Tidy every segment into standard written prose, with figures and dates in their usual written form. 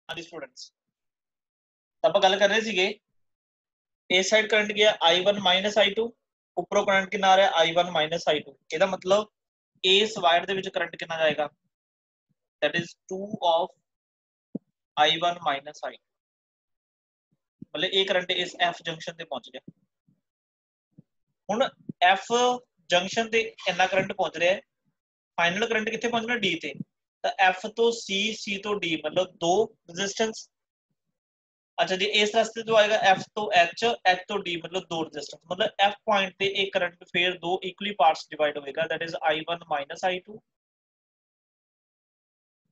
हाँ जी स्टूडेंट्स, ਆਪਾਂ ਗੱਲ ਕਰ ਰਹੇ ਸੀਗੇ इस साइड करंट गया I1 माइनस I2 उपरों करंट कितना आ रहा है I1 माइनस I2 ਇਹਦਾ मतलब इस वायर ਦੇ ਵਿੱਚ करंट कितना जाएगा that is 2 of I1 minus I2 मतलब ये करंट इस F जंक्शन ਤੇ पहुंच गया ਹੁਣ F जंक्शन ਤੇ ਇੰਨਾ करंट पहुंच ਰਿਹਾ है फाइनल करंट कितने पहुंचना D ਤੇ ਤਾਂ F ਤੋਂ C C ਤੋਂ D मतलब दो रेजिस्टेंस अच्छा जी इस रास्ते तो आएगा F तो H H तो D मतलब दो रेजिस्टेंस मतलब F पॉइंट पे एक करंट फिर दो इक्वली पार्ट्स डिवाइड होएगा that is I1 minus I2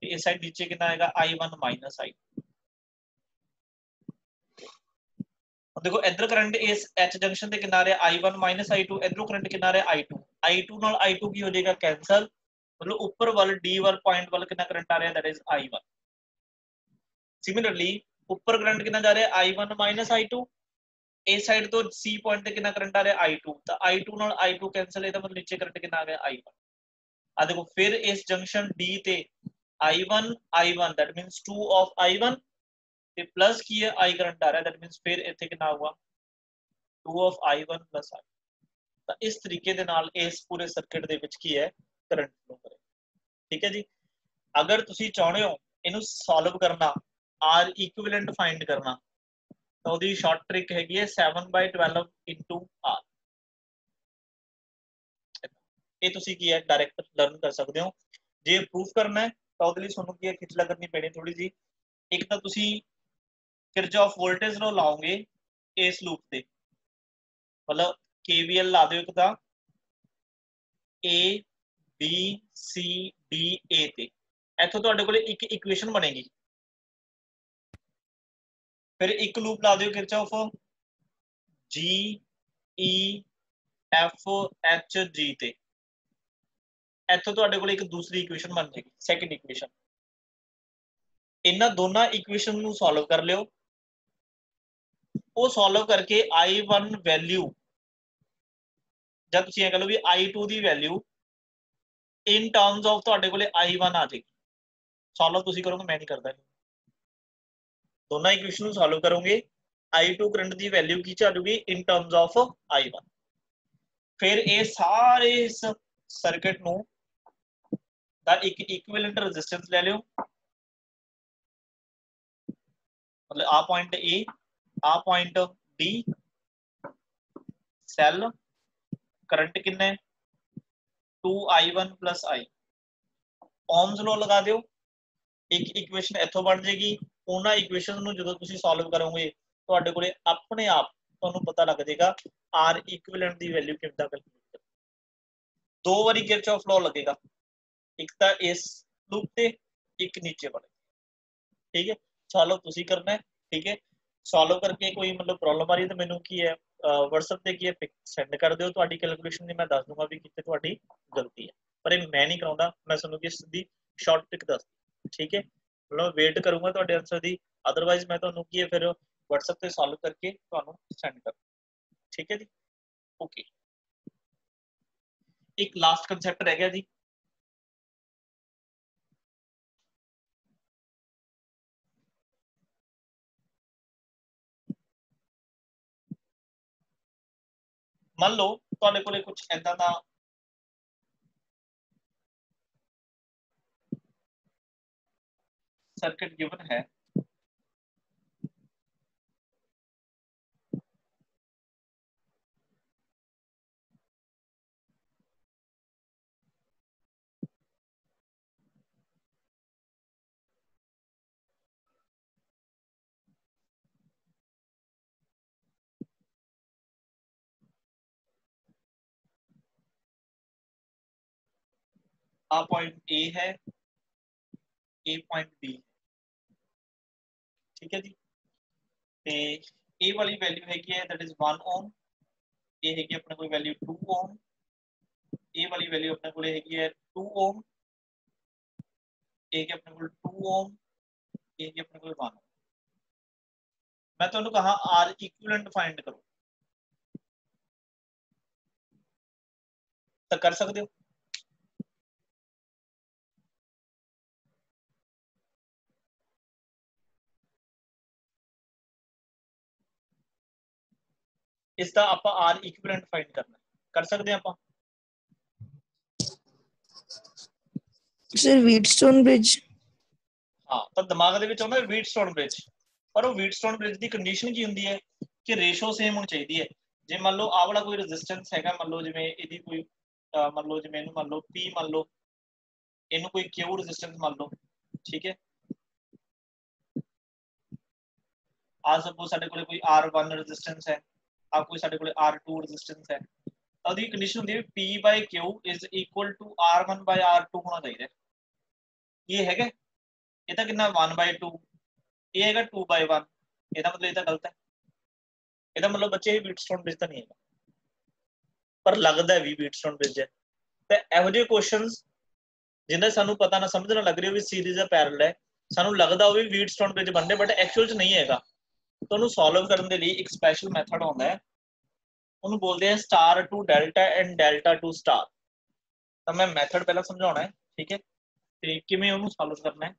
इस साइड नीचे कितना आएगा I1 माइनस I2 देखो इधर करंट इस H जंक्शन ਤੇ कितना आ रहा है I1 माइनस I2 इधरों करंट कितना आ रहा है I2 ਨਾਲ I2 ਕੀ ਹੋ ਜਾਏਗਾ कैंसिल मतलब ऊपर वाले D वाले पॉइंट वाला कितना करंट आ रहा है दैट इज I1 सिमिलरली ऊपर करंट कितना जा रहा है I1 माइनस I2 ए साइड तो सी पॉइंट ਤੇ ਕਿੰਨਾ ਕਰੰਟ ਆ ਰਿਹਾ I2 ਤਾਂ I2 ਨਾਲ I2 ਕੈਨਸਲ ਇਹਦਾ ਮਤਲਬ ਨੀਚੇ ਕਰੰਟ ਕਿੰਨਾ ਆ ਗਿਆ I1 ਆ ਦੇਖੋ ਫਿਰ ਇਸ ਜੰਕਸ਼ਨ D ਤੇ I1 that means 2 of I1 ਤੇ ਪਲੱਸ ਕੀ ਹੈ I ਕਰੰਟ ਆ ਰਿਹਾ that means ਫਿਰ ਇੱਥੇ ਕਿੰਨਾ ਆਊਗਾ 2 of I1 plus I ਤਾਂ ਇਸ ਤਰੀਕੇ ਦੇ ਨਾਲ ਇਸ ਪੂਰੇ ਸਰਕਟ ਦੇ ਵਿੱਚ ਕੀ ਹੈ ਕਰੰਟ ਫਲੋ ਕਰੇ ਠੀਕ ਹੈ ਜੀ ਅਗਰ ਤੁਸੀਂ ਚਾਹੁੰਦੇ ਹੋ ਇਹਨੂੰ ਸੋਲਵ ਕਰਨਾ R ਇਕੁਇਵਲੈਂਟ ਫਾਈਂਡ ਕਰਨਾ तो दी शॉर्ट ट्रिक हैगी है 7/12 into R ਇਹ ਤੁਸੀਂ ਕੀ ਹੈ ਡਾਇਰੈਕਟ ਲਰਨ ਕਰ ਸਕਦੇ ਹੋ ਜੇ ਪ੍ਰੂਫ ਕਰਨਾ ਹੈ ਤਾਂ ਉਹਦੇ ਲਈ ਤੁਹਾਨੂੰ ਕੀ ਹੈ ਖਿਚਲਾ ਕਰਨੀ ਪੈਣੀ ਥੋੜੀ ਜੀ ਇੱਕ ਤਾਂ ਤੁਸੀਂ ਕਿਰਚੌਫ ਵੋਲਟੇਜ ਲੋ ਲਾਓਗੇ ਇਸ ਲੂਪ ਤੇ ਮਤਲਬ KVL ਲਾ ਦਿਓ ਇੱਕ ਤਾਂ A B C D A ਤੇ ਇੱਥੋਂ ਤੁਹਾਡੇ ਕੋਲੇ ਇੱਕ ਇਕੁਏਸ਼ਨ ਬਣੇਗੀ फिर एक लूप ला दियो Kirchhoff G E F H G ਤੇ ਇੱਥੋਂ ਤੁਹਾਡੇ ਕੋਲ ਇੱਕ ਦੂਸਰੀ ਇਕੁਏਸ਼ਨ ਬਣ ਜਾਏਗੀ ਸੈਕੰਡ ਇਕੁਏਸ਼ਨ ਇਹਨਾਂ ਦੋਨਾਂ ਇਕੁਏਸ਼ਨ ਨੂੰ ਸੋਲਵ ਕਰ ਲਿਓ ਉਹ ਸੋਲਵ ਕਰਕੇ I1 ਵੈਲਿਊ ਜਦ ਤੁਸੀਂ ਇਹ ਕਹ ਲਓ ਵੀ I2 the value in terms of ਤੁਹਾਡੇ ਕੋਲੇ I1 ਆ ਜਾਏਗੀ ਸੋਲਵ ਤੁਸੀਂ ਕਰੋਗੇ ਮੈਂ ਨਹੀਂ ਕਰਦਾ ਦੋਨਾਂ ਇਕੁਏਸ਼ਨ ਨੂੰ ਸੋਲਵ ਕਰੋਗੇ I2 ਕਰੰਟ ਦੀ ਵੈਲਿਊ ਕੀ ਚੱਲੂਗੀ ਇਨ ਟਰਮਸ ਆਫ I1 ਫਿਰ ਇਹ ਸਾਰੇ ਇਸ ਸਰਕਟ ਨੂੰ ਦਾ ਇੱਕ ਇਕੁਇਵਲੈਂਟ ਰੈਜ਼ਿਸਟੈਂਸ ਲੈ ਲਿਓ मतलब आ पॉइंट ए आ पॉइंट बी सेल करंट कितना है 2I1 plus I Ohm's law लगा दियो एक इक्वेशन इथों बन जाएगी ਉਹਨਾਂ ਇਕੁਏਸ਼ਨ ਨੂੰ ਜਦੋਂ ਤੁਸੀਂ ਸੋਲਵ ਕਰੋਗੇ ਤੁਹਾਡੇ ਕੋਲੇ ਆਪਣੇ ਆਪ ਤੁਹਾਨੂੰ ਪਤਾ ਲੱਗ ਜਾਏਗਾ R ਇਕੁਇਵਲੈਂਟ ਦੀ ਵੈਲਿਊ ਕਿੰਨਾ ਕੈਲਕੂਲੇਟ ਦੋ ਵਾਰੀ ਕਿਰਚੌਫ ਲॉ लगेगा ਇੱਕ ਤਾਂ ਇਸ ਲੂਪ ਤੇ ਇੱਕ ਨੀਚੇ ਵਾਲੇ ठीक है ਸੋਲਵ ਤੁਸੀਂ ਕਰਨਾ है ठीक है ਸੋਲਵ ਕਰਕੇ ਕੋਈ ਮਤਲਬ ਪ੍ਰੋਬਲਮ ਆ ਰਹੀ ਤਾਂ ਮੈਨੂੰ ਕੀ ਹੈ WhatsApp ਤੇ ਕੀ ਹੈ ਪਿਕ ਸੈਂਡ ਕਰ ਦਿਓ ਤੁਹਾਡੀ ਕੈਲਕੂਲੇਸ਼ਨ ਦੀ ਮੈਂ ਦੱਸ ਦੂੰਗਾ ਵੀ ਕਿੱਥੇ ਤੁਹਾਡੀ ਗਲਤੀ ਹੈ ਪਰ ਇਹ ਮੈਂ ਨਹੀਂ ਕਰਾਉਂਦਾ ਮੈਂ ਤੁਹਾਨੂੰ ਕਿਸ ਦੀ ਸ਼ਾਰਟ ਟ੍ਰਿਕ ਦੱਸ ਠੀਕ ਹੈ मतलब वेट करूंगा ਤੁਹਾਡੇ ਆਨਸਰ ਦੀ ਅਦਰਵਾਈਜ਼ ਮੈਂ ਤੁਹਾਨੂੰ ਕੀ ਹੈ ਫਿਰ WhatsApp ਤੇ ਸੋਲਵ ਕਰਕੇ ਤੁਹਾਨੂੰ ਸੈਂਡ ਕਰ ਠੀਕ ਹੈ ਜੀ ਓਕੇ ਇੱਕ ਲਾਸਟ ਕਨਸੈਪਟ ਰਹਿ ਗਿਆ ਜੀ ਮੰਨ ਲਓ ਤੁਹਾਡੇ ਕੋਲੇ ਕੁਝ ਐਦਾਂ ਦਾ सर्किट गिवन है आ पॉइंट ए है ए पॉइंट बी ठीक है जी ਤੇ ए वाली वैल्यू हैगी है दैट इज 1 ओम ये हैगी अपने कोई वैल्यू 2 ओम ए वाली वैल्यू अपने कोले हैगी है 2 ओम ए के अपने कोल 2 ओम ए के अपने कोल 1 ओम मैं ਤੁਹਾਨੂੰ कहा R इक्विवेलेंट फाइंड करो तो कर सकते हो इसका आप आर इक्विवेलेंट फाइंड करना कर सकते हैं आप सर व्हीटस्टोन ब्रिज हाँ तो दिमाग ਦੇ ਵਿੱਚ ਆਉਂਦਾ व्हीटस्टोन ब्रिज पर वो व्हीटस्टोन ब्रिज की कंडीशन की होंगी है कि रेशो सेम होनी चाहिए है जे मान लो आ वाला कोई रेजिस्टेंस है मान लो जिवें ਇਹਦੀ कोई मान लो जिवें मान लो P मान लो इनू कोई Q रेजिस्टेंस मान लो ठीक है आ सपोज साडे कोले कोई R1 रेजिस्टेंस है आ कोई साडे कोले R2 रेजिस्टेंस है तो दी कंडीशन होंदी है P by Q is equal to R1 by R2 होना चाहिए ये है ये तो कितना 1 by 2 ये है 2 by 1 ਇਹਦਾ मतलब ਇਹ ਤਾਂ ਗਲਤ ਹੈ ਇਹਦਾ मतलब ਬੱਚੇ ਇਹ व्हीटस्टोन ब्रिज ਤਾਂ ਨਹੀਂ ਹੈਗਾ ਪਰ ਲੱਗਦਾ ਵੀ व्हीटस्टोन ब्रिज ਹੈ ਤੇ ਇਹੋ ਜਿਹੇ ਕੁਐਸਚਨਸ ਜਿਨ੍ਹਾਂ ਸਾਨੂੰ ਪਤਾ ਨਾ ਸਮਝ ਨਾ ਲੱਗ ਰਹੀ ਵੀ ਸੀਰੀਜ਼ ਹੈ ਪੈਰਲਲ ਹੈ ਸਾਨੂੰ ਲੱਗਦਾ ਉਹ ਵੀ व्हीटस्टोन ब्रिज ਬਣਦੇ ਬਟ ਐਕਚੁਅਲ ਚ ਨਹੀਂ ਹੈਗਾ ਤੁਹਾਨੂੰ ਸੋਲਵ ਕਰਨ ਦੇ ਲਈ ਇੱਕ ਸਪੈਸ਼ਲ ਮੈਥਡ ਆਉਂਦਾ ਹੈ ਉਹਨੂੰ ਬੋਲਦੇ ਆ star to delta and delta to star ਤਾਂ ਮੈਂ ਮੈਥਡ ਪਹਿਲਾਂ ਸਮਝਾਉਣਾ ਹੈ ਠੀਕ ਹੈ ਤੇ ਕਿਵੇਂ ਉਹਨੂੰ ਸੋਲਵ ਕਰਨਾ ਹੈ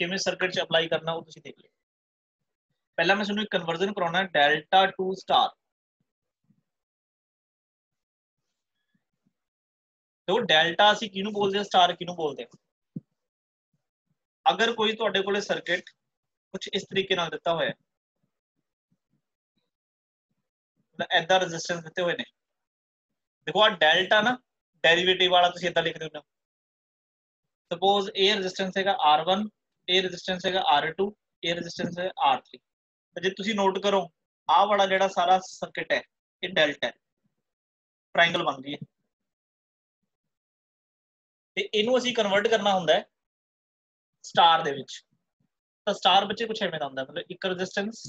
ਕਿਵੇਂ ਸਰਕਟ ਚ ਅਪਲਾਈ ਕਰਨਾ ਉਹ ਤੁਸੀਂ ਦੇਖ ਲਿਓ पहला मैं ਤੁਹਾਨੂੰ कन्वर्जन कराना है डेल्टा टू स्टार देखो डेल्टा ਅਸੀਂ ਕਿਹਨੂੰ ਬੋਲਦੇ ਆ ਸਟਾਰ ਕਿਹਨੂੰ ਬੋਲਦੇ ਆ अगर कोई ਤੁਹਾਡੇ ਕੋਲੇ सर्किट कुछ इस तरीके ਨਾਲ ਦਿੱਤਾ ਹੋਇਆ ਹੈ ਐਦਾਂ ਰੈਜ਼ਿਸਟੈਂਸ ਦਿੱਤੇ ਹੋਏ ਨੇ देखो ਆ डेल्टा ना डेरिवेटिव वाला ਤੁਸੀਂ ਇਦਾਂ ਲਿਖ ਦਿੰਦੇ ਹੋ सपोज ਇਹ ਰੈਜ਼ਿਸਟੈਂਸ ਹੈਗਾ R1 ਇਹ ਰੈਜ਼ਿਸਟੈਂਸ ਹੈਗਾ R2 ਇਹ ਰੈਜ਼ਿਸਟੈਂਸ ਹੈ R3 ਜੇ ਤੁਸੀਂ ਨੋਟ ਕਰੋ ਆਹ ਵਾਲਾ ਜਿਹੜਾ ਸਾਰਾ ਸਰਕਟ ਹੈ ਇਹ ਡੈਲਟਾ ਹੈ ट्रायंगल बन गई है ਤੇ ਇਹਨੂੰ ਅਸੀਂ ਕਨਵਰਟ ਕਰਨਾ ਹੁੰਦਾ ਹੈ ਸਟਾਰ ਦੇ ਵਿੱਚ ਤਾਂ ਸਟਾਰ ਬੱਚੇ ਕੁਝ ਐਵੇਂ ਦਾ ਹੁੰਦਾ ਮਤਲਬ ਇੱਕ ਰੈਜ਼ਿਸਟੈਂਸ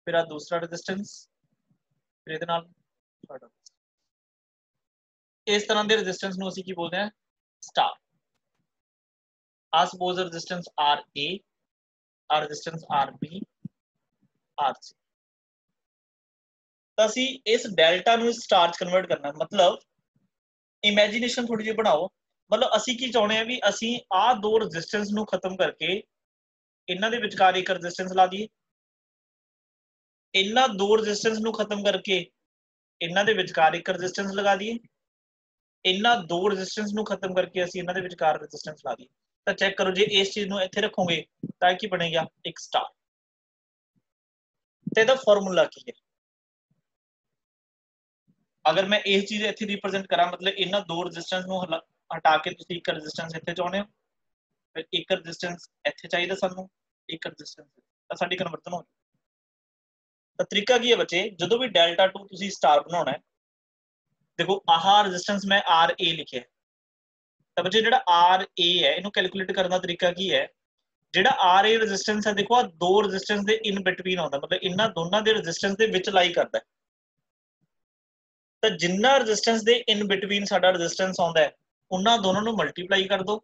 ਫਿਰ ਆ ਦੂਸਰਾ ਰੈਜ਼ਿਸਟੈਂਸ ਫਿਰ ਇਹਦੇ ਨਾਲ ਇਸ ਤਰ੍ਹਾਂ ਦੇ ਰੈਜ਼ਿਸਟੈਂਸ ਨੂੰ ਅਸੀਂ ਕੀ ਬੋਲਦੇ ਹਾਂ ਸਟਾਰ ਆ ਸਪੋਜ਼ ਰੈਜ਼ਿਸਟੈਂਸ RA ਆ ਰੈਜ਼ਿਸਟੈਂਸ RB RC ਤਾਂ ਅਸੀਂ ਇਸ ਡੈਲਟਾ ਨੂੰ ਸਟਾਰ ਚ ਕਨਵਰਟ ਕਰਨਾ मतलब इमेजिनेशन थोड़ी जी बनाओ मतलब ਅਸੀਂ ਕੀ ਚਾਹੁੰਦੇ ਆ ਵੀ ਅਸੀਂ ਆ ਦੋ ਰੈਜ਼ਿਸਟੈਂਸ ਨੂੰ ਖਤਮ ਕਰਕੇ ਇਹਨਾਂ ਦੇ ਵਿਚਕਾਰ ਇੱਕ ਰੈਜ਼ਿਸਟੈਂਸ ਲਾ ਦਈਏ ਇਹਨਾਂ ਦੋ ਰੈਜ਼ਿਸਟੈਂਸ ਨੂੰ ਖਤਮ ਕਰਕੇ ਇਹਨਾਂ ਦੇ ਵਿਚਕਾਰ ਇੱਕ ਰੈਜ਼ਿਸਟੈਂਸ ਲਗਾ ਦਈਏ ਇਹਨਾਂ ਦੋ ਰੈਜ਼ਿਸਟੈਂਸ ਨੂੰ ਖਤਮ ਕਰਕੇ ਅਸੀਂ ਇਹਨਾਂ ਦੇ ਵਿਚਕਾਰ ਰੈਜ਼ਿਸਟੈਂਸ ਲਾ ਦਈਏ ਤਾਂ ਚੈੱਕ ਕਰੋ ਜੇ ਇਸ ਚੀਜ਼ ਨੂੰ ਇੱਥੇ ਰੱਖੋਗੇ ਤਾਂ ਕੀ ਬਣੇਗਾ ਇੱਕ ਸਟਾਰ ਤੇ ਇਹਦਾ ਫਾਰਮੂਲਾ ਕੀ ਹੈ अगर मैं इस चीज इत्थे रिप्रेजेंट करा मतलब इन्हां दो रेजिस्टेंस ਨੂੰ हटा के ਤੁਸੀਂ ਇੱਕ ਰੈਜ਼ਿਸਟੈਂਸ ਇੱਥੇ ਚਾਹੁੰਦੇ ਹੋ ਫਿਰ ਇੱਕ ਰੈਜ਼ਿਸਟੈਂਸ ਇੱਥੇ ਚਾਹੀਦਾ ਸਾਨੂੰ ਇੱਕ ਰੈਜ਼ਿਸਟੈਂਸ ਤਾਂ ਸਾਡੀ ਕਨਵਰਜਨ ਹੋ ਗਈ ਤਾਂ ਤਰੀਕਾ ਕੀ ਹੈ ਬੱਚੇ ਜਦੋਂ ਵੀ ਡੈਲਟਾ 2 ਤੁਸੀਂ ਸਟਾਰ ਬਣਾਉਣਾ ਹੈ ਦੇਖੋ ਆਹ ਰੈਜ਼ਿਸਟੈਂਸ ਮੈਂ RA ਲਿਖਿਆ ਤਾਂ ਬੱਚੇ ਜਿਹੜਾ RA ਹੈ ਇਹਨੂੰ ਕੈਲਕੂਲੇਟ ਕਰਨ ਦਾ ਤਰੀਕਾ ਕੀ ਹੈ ਜਿਹੜਾ RA ਰੈਜ਼ਿਸਟੈਂਸ ਹੈ ਦੇਖੋ ਆ ਦੋ ਰੈਜ਼ਿਸਟੈਂਸ ਦੇ ਇਨ ਬਿਟਵੀਨ ਆਉਂਦਾ ਮਤਲਬ ਇਹਨਾਂ ਦੋਨਾਂ ਦੇ ਰੈਜ਼ਿਸਟੈਂਸ ਦੇ ਵਿੱਚ ਲਾਈ ਕਰਦਾ ਤਾਂ ਜਿੰਨਾ ਰੈਜ਼ਿਸਟੈਂਸ ਦੇ ਇਨ ਬਿਟਵੀਨ ਸਾਡਾ ਰੈਜ਼ਿਸਟੈਂਸ ਆਉਂਦਾ ਹੈ ਉਹਨਾਂ ਦੋਨਾਂ ਨੂੰ ਮਲਟੀਪਲਾਈ ਕਰ ਦਿਓ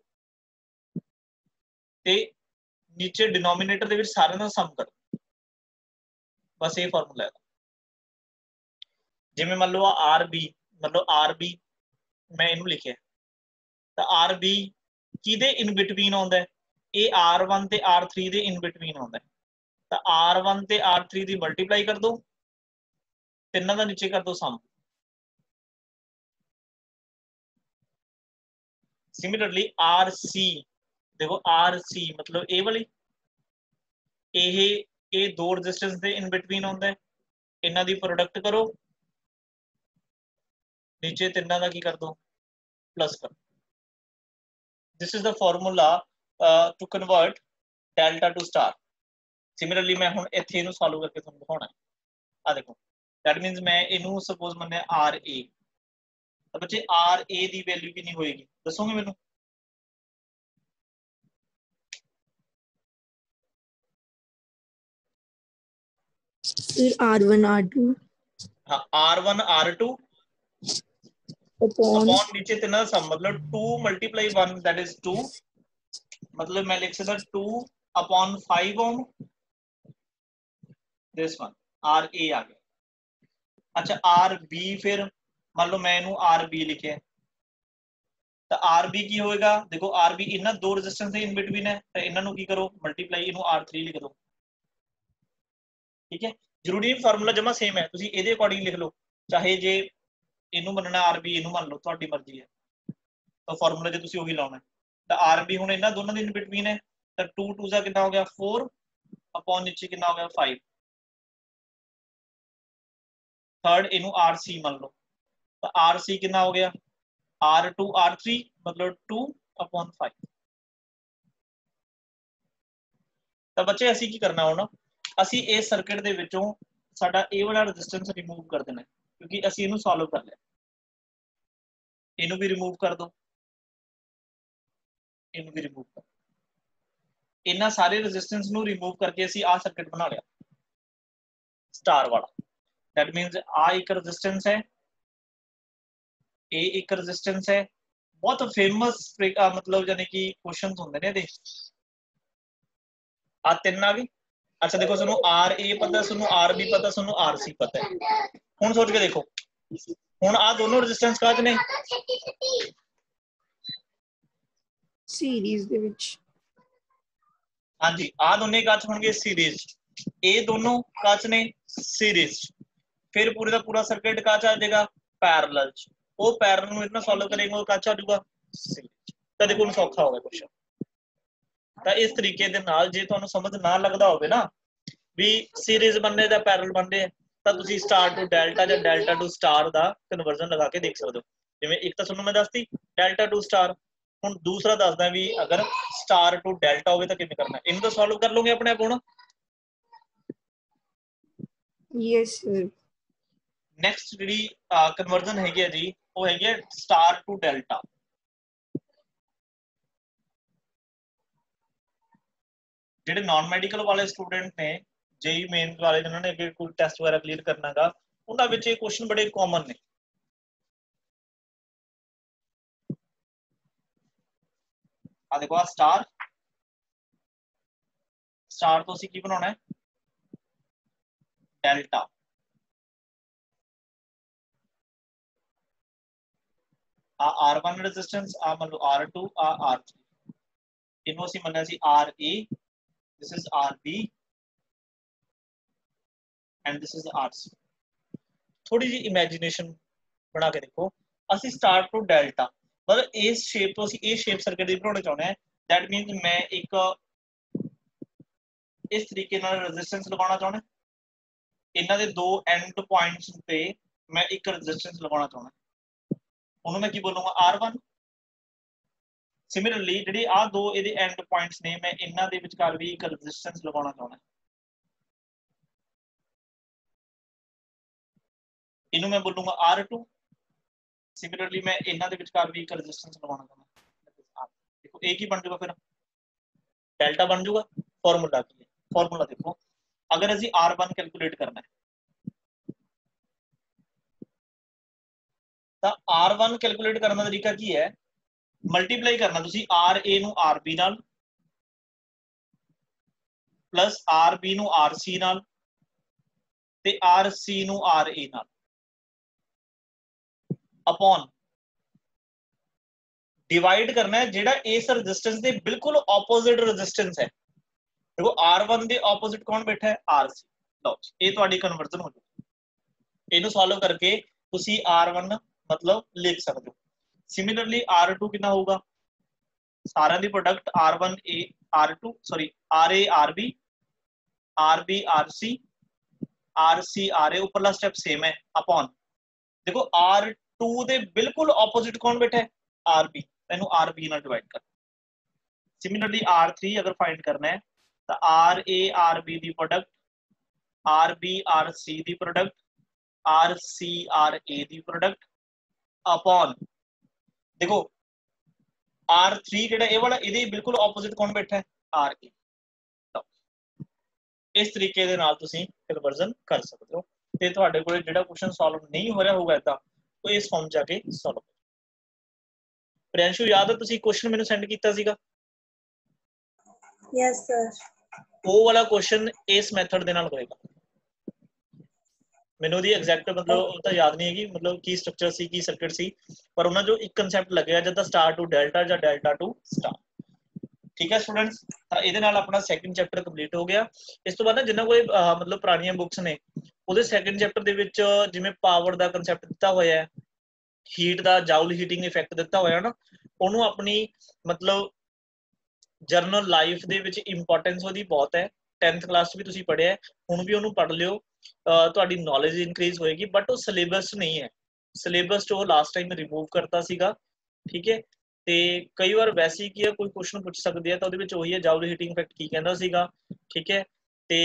ਤੇ ਨੀਚੇ ਡਿਨੋਮੀਨੇਟਰ ਦੇ ਵਿੱਚ ਸਾਰਿਆਂ ਦਾ ਸਮ ਕਰੋ ਬਸ ਇਹ ਫਾਰਮੂਲਾ ਹੈ ਜਿਵੇਂ ਮੰਨ ਲਓ ਆ RB ਮਤਲਬ RB ਮੈਂ ਇਹਨੂੰ ਲਿਖਿਆ ਤਾਂ RB ਕਿਹਦੇ ਇਨ ਬਿਟਵੀਨ ਆਉਂਦਾ ਹੈ ਇਹ R1 ਤੇ R3 ਦੇ ਇਨ ਬਿਟਵੀਨ ਆਉਂਦਾ ਹੈ ਤਾਂ R1 ਤੇ R3 ਦੀ ਮਲਟੀਪਲਾਈ ਕਰ ਦਿਓ ਤਿੰਨਾਂ ਦਾ ਨੀਚੇ ਕਰ ਦਿਓ ਸਮ सिमिलरली RC देखो RC मतलब ए वाली ये दो रेजिस्टेंस दे इन बिटवीन होंदा है इन्हां दी प्रोडक्ट करो नीचे तिन्नां दा की कर दो प्लस कर this is the formula to convert delta to star similarly मैं हुण इत्थे इहनूं सॉल्व करके तुहानूं दिखाउणा है आ देखो दैट मींस मैं इहनूं सपोज मन्ने RA तो बच्चे RA दी वैल्यू कितनी होएगी दसोगे मैनूं फिर R1 R2 हाँ R1 R2 अपॉन नीचे तिना सम मतलब 2 × 1 दैट इज 2 मतलब मैं लिख सकता 2 upon 5 ohm this one RA आ गया अच्छा RB फिर मान लो मैं इनू RB लिखे तो RB की होएगा देखो RB इन्हां दो रेजिस्टेंस दे इन बिटवीन है तो इन्हां नू की करो मल्टीप्लाई इनू R3 लिख दो ठीक है, जरूरी नहीं फार्मूला जमा सेम है, तुसी ਇਹਦੇ अकॉर्डिंग लिख लो, चाहे जे ਇਹਨੂੰ ਮੰਨਣਾ RB ਇਹਨੂੰ ਮੰਨ ਲਓ, ਤੁਹਾਡੀ ਮਰਜ਼ੀ ਹੈ। ਤਾਂ ਫਾਰਮੂਲਾ ਜੇ ਤੁਸੀਂ ਉਹੀ ਲਾਉਣਾ ਤਾਂ RB ਹੁਣ ਇਹਨਾਂ ਦੋਨਾਂ ਦੇ ਇਨ ਬਿਟਵੀਨ ਹੈ, ਤਾਂ 2 2 ਦਾ ਕਿੰਨਾ ਹੋ ਗਿਆ 4 अपॉन नीचे कितना हो गया 5, थर्ड इनू RC मान लो, तो RC कितना हो गया R2 R3 मतलब 2 अपॉन 5। तो बच्चे असी की करना होना, असी इस सर्किट दे विचों साडा ए वाला रेजिस्टेंस रिमूव कर देना है, क्योंकि असी इनू सॉल्व कर लिया। इनू भी रिमूव कर दो, इनू भी रिमूव कर, इन्हां सारे रेजिस्टेंस नू रिमूव करके असी आ सर्किट बना लिया स्टार वाला। दैट मीन्स आ एक रेजिस्टेंस है, ए एक रेजिस्टेंस है, बहुत फेमस मतलब यानी कि क्वेश्चन होंगे ने दे आ तीन आ गई। अच्छा देखो सुनो आर ए पता, सुनो आर बी पता, सुनो आर सी पता है। हुण सोच के देखो, हुण आ दोनों रेजिस्टेंस काच ने सीरीज दे विच, हाँ जी आ दोनों काच होंगे सीरीज, ए दोनों काच ने सीरीज, फिर पूरे का पूरा सर्किट काच आ जाएगा पैरेलल, वो पैरेलल में इतना सॉल्व करेंगे वो काच आ जाएगा सीरीज। तो देखो हुण सौखा हो गया क्वेश्चन। तो इस तरीके दे नाल जे तुहानू समझ ना लगदा होवे ना भी सीरीज बनने दा पैरेलल बनने, तो तुसी स्टार टू डेल्टा या डेल्टा टू स्टार दा कन्वर्जन लगा के देख सकते हो। जिवें एक तो तुहानू मैं दसती डेल्टा टू स्टार, हुण दूसरा दसदा भी अगर स्टार टू डेल्टा होवे तो किवें करना है, इनू तो सॉल्व कर लोगे अपने आप हुण। Yes sir. नेक्स्ट जी कन्वर्जन हैगी है जी, वो हैगी है स्टार टू डेल्टा। ਜਿਹੜੇ नॉन मैडिकल वाले स्टूडेंट ने जेई मेन वाले जिन्होंने अगे कोई टेस्ट वगैरह क्लियर करना गा, उन्हां विच ये क्वेश्चन बड़े कॉमन ने। आ देखो आ स्टार, स्टार तो असीं की बनाउणा है डेल्टा, आ R1 रेजिस्टेंस, आ मान लो R2, आ R3, इन्हों असीं मन्निया सी RA, this is RB and this is RC। थोड़ी जी इमेजिनेशन बना के देखो, असीं स्टार टू डेल्टा मतलब इस शेप तो असीं इस शेप सर्किट दी बनाउणा चाहुंदे हैं। दैट मीन्स मैं एक इस तरीके नाल रेजिस्टेंस लगाउणा चाहुंदा, इन्हां दे दो एंड पॉइंट्स पे मैं एक रेजिस्टेंस लगाउणा चाहुंदा, उन्होंने मैं की बोलूंगा R1। सिमिलरली जिहड़ी आ दो इहदे एंड पॉइंट्स ने, मैं इन्हां दे विचकार भी एक रेजिस्टेंस लगाउणा चाहुंदा, इनू मैं बोलूंगा R2। सिमिलरली मैं इन्हां दे विचकार भी एक रेजिस्टेंस लगाउणा चाहुंदा। देखो एक ही बन जाएगा, फिर डेल्टा बन जाएगा। फॉर्मूला की है, फॉर्मूला देखो अगर असीं R1 कैलकुलेट करना है तो R1 कैलकुलेट करने का तरीका की है, मल्टीप्लाई करना तुसी RA नू RB नाल प्लस RB नू RC नाल ते RC नू RA नाल अपॉन डिवाइड करना है जेड़ा इस रेजिस्टेंस दे बिल्कुल ऑपोजिट रेजिस्टेंस है। देखो R1 दे ऑपोजिट कौन बैठा है RC। लो ये तुम्हारी कन्वर्जन हो जाएगी। इनू सॉल्व करके तुसी R1 मतलब लिख सकते हो। सिमिलरली R2 कितना होगा, सारा the product R1 A R2 sorry RA RB RB RC RC RA ऊपरला स्टेप सेम है अपॉन देखो R2 दे बिल्कुल ऑपोजिट कौन बैठा है RB, इनू RB नाल डिवाइड कर। सिमिलरली R3 अगर फाइंड करना है तो RA RB the product RB RC the product RC RA the product upon देखो R3 जेड़ा ए वाला इहदे बिल्कुल ऑपोजिट कौन बैठा है RA। तो इस तरीके दे नाल तुसीं कन्वर्जन कर सकते हो। ते तुहाडे कोल जेड़ा क्वेश्चन सॉल्व नहीं हो रहा होगा इदां तो इस फॉर्म जाके सॉल्व। प्रियांशु याद है तुसीं क्वेश्चन मैनूं सेंड कीता सीगा? Yes sir. वो वाला क्वेश्चन इस मेथड दे नाल होएगा। मैनूं दी एग्जैक्ट मतलब तो याद नहीं है कि मतलब की स्ट्रक्चर सी की सर्किट सी, पर उन्हां जो एक कंसेप्ट लगेगा जदा स्टार टू डेल्टा या डेल्टा टू स्टार। ठीक है स्टूडेंट्स, ਤਾਂ ਇਹਦੇ ਨਾਲ ਆਪਣਾ ਸੈਕੰਡ ਚੈਪਟਰ ਕੰਪਲੀਟ ਹੋ ਗਿਆ। ਇਸ ਤੋਂ ਬਾਅਦ ਨਾ ਜਿੰਨਾ ਕੋਈ ਮਤਲਬ ਪੁਰਾਣੀਆਂ ਬੁੱਕਸ ਨੇ ਉਹਦੇ ਸੈਕੰਡ ਚੈਪਟਰ ਦੇ ਵਿੱਚ ਜਿਵੇਂ ਪਾਵਰ ਦਾ ਕਨਸੈਪਟ ਦਿੱਤਾ ਹੋਇਆ ਹੈ, ਹੀਟ ਦਾ ਜਾਊਲ ਹੀਟਿੰਗ ਇਫੈਕਟ ਦਿੱਤਾ ਹੋਇਆ ਨਾ, ਉਹਨੂੰ ਆਪਣੀ ਮਤਲਬ ਜਰਨਲ ਲਾਈਫ ਦੇ ਵਿੱਚ ਇੰਪੋਰਟੈਂਸ ਉਹਦੀ ਬਹੁਤ ਹੈ। 10th ਕਲਾਸ 'ਚ ਵੀ ਤੁਸੀਂ ਪੜ੍ਹਿਆ, ਹੁਣ ਵੀ ਉਹਨੂੰ ਪੜ੍ਹ ਲਿਓ, ਤੁਹਾਡੀ ਨੌਲੇਜ ਇਨਕਰੀਜ਼ ਹੋਏਗੀ। ਬਟ ਉਹ ਸਿਲੇਬਸ ਨਹੀਂ ਹੈ, ਸਿਲੇਬਸ 'ਚ ਉਹ ਲਾਸਟ ਟਾਈਮ ਰਿਮੂਵ ਕਰਤਾ ਸੀਗਾ, ਠੀਕ ਹੈ। ਤੇ ਕਈ ਵਾਰ ਵੈਸੇ ਹੀ ਕੀ ਹੈ, ਕੋਈ ਕੁਐਸਚਨ ਪੁੱਛ ਸਕਦੇ ਆ ਤਾਂ ਉਹਦੇ ਵਿੱਚ ਉਹੀ ਹੈ ਜਾਊਲ ਹੀਟਿੰਗ ਇਫੈਕਟ ਕੀ ਕਹਿੰਦਾ ਸੀਗਾ, ਠੀਕ ਹੈ। ਤੇ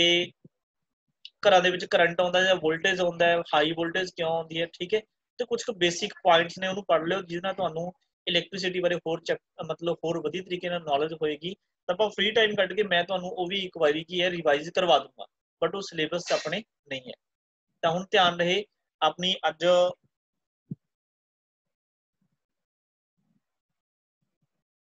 ਘਰਾਂ ਦੇ ਵਿੱਚ ਕਰੰਟ ਆਉਂਦਾ ਜਾਂ ਵੋਲਟੇਜ ਆਉਂਦਾ ਹੈ, ਹਾਈ ਵੋਲਟੇਜ ਕਿਉਂ ਆਉਂਦੀ ਹੈ, ਠੀਕ ਹੈ। ਤੇ ਕੁਝ ਕੁ ਬੇਸਿਕ ਪੁਆਇੰਟਸ ਨੇ, ਉਹਨੂੰ ਪੜ੍ਹ ਲਿਓ, ਜਿਹਦੇ ਨਾਲ ਤੁਹਾਨੂੰ ਇਲੈਕਟ੍ਰਿਸਿਟੀ ਬਾਰੇ ਹੋਰ ਮਤਲਬ ਹੋਰ ਵਧੀਆ ਤਰੀਕੇ ਨਾਲ ਨੌਲੇਜ ਹੋਏਗੀ। ਤਾਂ ਆਪਾਂ ਫ੍ਰੀ ਟਾਈਮ ਕੱਢ ਕੇ ਮੈਂ ਤੁਹਾਨੂੰ ਉਹ ਵੀ ਇੱਕ ਵਾਰੀ ਕੀ ਹੈ ਰਿਵਾਈਜ਼ ਕਰਵਾ ਦੂੰਗਾ, ਬਟ ਉਹ ਸਿਲੇਬਸ 'ਚ ਆਪਣੇ ਨਹੀਂ ਹੈ। ਤਾਂ ਹੁਣ ਧਿਆਨ ਰਹੇ, ਆਪਣੀ ਅੱਜ